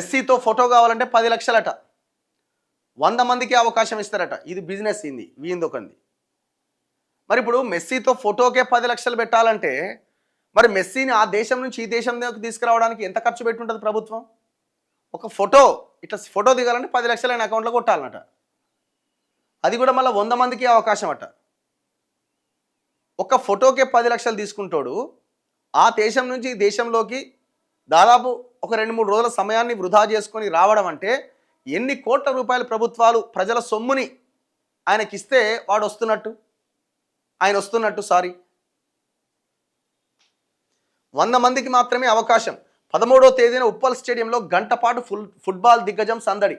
మెస్సీతో photo కావాలంటే 10 లక్షలట. 100 మందికి అవకాశం ఇస్తారట. ఇది బిజినెస్ ఇంది వీందొకంది. మరి ఇప్పుడు మెస్సీతో ఫోటోకే 10 లక్షలు పెట్టాలంటే మరి మెస్సీని ఆ దేశం నుంచి ఈ దేశంలోకి తీసుకురావడానికి ఎంత ఖర్చు పెట్టుంటుంది ప్రభుత్వం? ఒక ఫోటో ఇట్లా ఫోటో దిగాలంటే 10 లక్షలు ఆయన అకౌంట్లో కొట్టాలన్నట. అది కూడా మళ్ళీ 100 మందికి అవకాశం అట. ఒక ఫోటోకే 10 లక్షలు తీసుకుంటాడు. ఆ దేశం నుంచి ఈ దేశంలోకి దాదాపు ఒక 2-3 రోజుల సమయాన్ని వృధా చేసుకొని రావడం అంటే ఎన్ని కోట్ల రూపాయల ప్రభుత్వాలు ప్రజల సొమ్ముని ఆయనకిస్తే వాడు వస్తున్నట్టు, ఆయన వస్తున్నట్టు. సారీ, 100 మందికి మాత్రమే అవకాశం. 13వ తేదీన ఉప్పల్ స్టేడియంలో గంట పాటు ఫుట్బాల్ దిగ్గజం సందడి.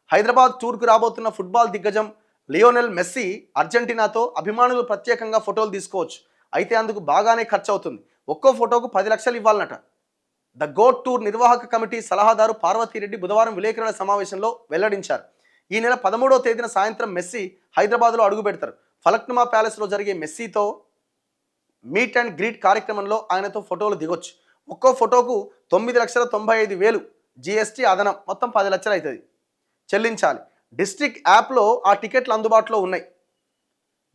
హైదరాబాద్ టూర్కు రాబోతున్న ఫుట్బాల్ దిగ్గజం లియోనెల్ మెస్సీ అర్జెంటీనాతో అభిమానులు ప్రత్యేకంగా ఫోటోలు తీసుకోవచ్చు. అయితే అందుకు బాగానే ఖర్చు అవుతుంది. ఒక్కో ఫోటోకు 10 లక్షలు ఇవ్వాలన్నట. ద గోట్ టూర్ నిర్వాహక కమిటీ సలహాదారు పార్వతీరెడ్డి బుధవారం విలేకరుల సమావేశంలో వెల్లడించారు. ఈ నెల 13వ తేదీన సాయంత్రం మెస్సీ హైదరాబాద్లో అడుగు పెడతారు. ఫలక్నుమా ప్యాలెస్లో జరిగే మెస్సీతో మీట్ అండ్ గ్రీట్ కార్యక్రమంలో ఆయనతో ఫోటోలు దిగొచ్చు. ఒక్కో ఫోటోకు 9,95,000 GST అదనం, మొత్తం 10 లక్షలు అవుతుంది, చెల్లించాలి. డిస్ట్రిక్ట్ యాప్లో ఆ టికెట్లు అందుబాటులో ఉన్నాయి.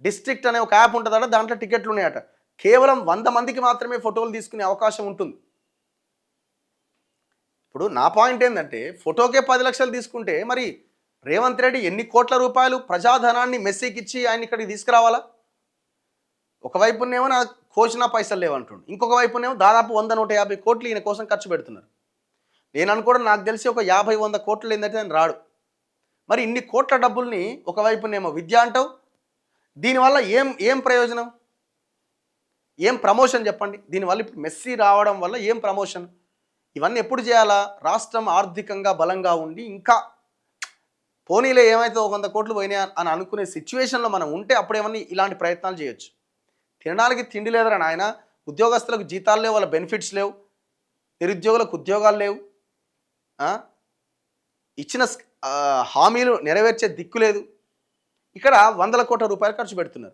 డిస్ట్రిక్ట్ అనే ఒక యాప్ ఉంటుందట, దాంట్లో టికెట్లు ఉన్నాయట. కేవలం 100 మందికి మాత్రమే ఫోటోలు తీసుకునే అవకాశం ఉంటుంది. ఇప్పుడు నా పాయింట్ ఏంటంటే ఫోటోకే 10 లక్షలు తీసుకుంటే మరి రేవంత్ రెడ్డి ఎన్ని కోట్ల రూపాయలు ప్రజాధనాన్ని మెస్సీకి ఇచ్చి ఆయన ఇక్కడికి తీసుకురావాలా? ఒకవైపునేమో నా కోచిన పైసలు లేవంటుండు, ఇంకొక వైపునేమో దాదాపు 100-150 కోట్లు ఈయన కోసం ఖర్చు పెడుతున్నారు. నేను అనుకోవడం నాకు తెలిసి ఒక 50-100 కోట్లు ఏంటంటే ఆయన రాడు. మరి ఇన్ని కోట్ల డబ్బుల్ని ఒకవైపునేమో విద్య అంటావు, దీనివల్ల ఏం ప్రయోజనం, ఏం ప్రమోషన్ చెప్పండి? దీనివల్ల ఇప్పుడు మెస్సీ రావడం వల్ల ఏం ప్రమోషన్? ఇవన్నీ ఎప్పుడు చేయాలా? రాష్ట్రం ఆర్థికంగా బలంగా ఉండి ఇంకా పోనీలే ఏమైతే 100 కోట్లు పోయినాయి అని అనుకునే సిచ్యువేషన్లో మనం ఉంటే అప్పుడేమన్నా ఇలాంటి ప్రయత్నాలు చేయొచ్చు. తినడానికి తిండి లేదరా నాయన, ఉద్యోగస్తులకు జీతాలు లేవు, వాళ్ళ బెనిఫిట్స్ లేవు, నిరుద్యోగులకు ఉద్యోగాలు లేవు, ఇచ్చిన హామీలు నెరవేర్చే దిక్కు లేదు. ఇక్కడ 100 కోట్ల రూపాయలు ఖర్చు పెడుతున్నారు.